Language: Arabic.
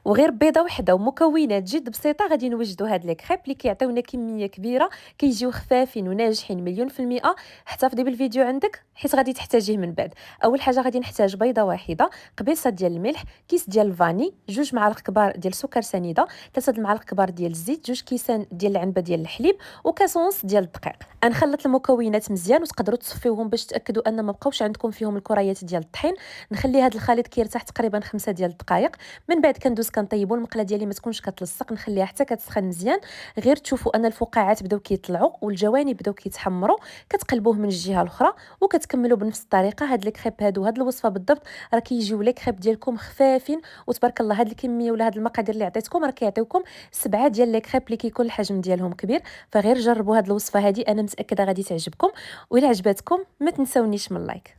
وغير بيضه وحده ومكونات جد بسيطه غادي نوجدوا هاد لي كريب اللي كيعطيونا كميه كبيره، كيجيو خفافين وناجحين مليون في المئه. احتفظي بالفيديو عندك حيت غادي تحتاجيه من بعد. اول حاجه غادي نحتاج بيضه واحده، قبيصه ديال الملح، كيس ديال الفاني، 2 معالق كبار ديال السكر سنيده، 3 المعالق كبار ديال الزيت، 2 كيسان ديال العنبه ديال الحليب، وكاس ونص ديال الدقيق. نخلط المكونات مزيان وتقدروا تصفيوهم باش تاكدوا ان ما بقاوش عندكم فيهم الكريات ديال الطحين. نخلي هذا الخليط كيرتاح تقريبا 5 ديال الدقائق. من بعد كندوز كنطيبوا المقله ديالي ما تكونش كتلصق، نخليها حتى كتسخن مزيان. غير تشوفوا ان الفقاعات بداو كيطلعوا والجوانب بداو كيتحمروا، كتقلبوه من الجهه الاخرى وكتكملوا بنفس الطريقه. هاد الكريب هادو هاد الوصفه بالضبط راه كيجيو لي كريب ديالكم خفافين، وتبارك الله هاد الكميه ولا هاد المقادير اللي عطيتكم راه كيعطيوكم 7 ديال لي كريب اللي كيكون الحجم ديالهم كبير. فغير جربوا هاد الوصفه هادي، انا متاكده غادي تعجبكم. وإلا عجبتكم ما تنسونيش من لايك.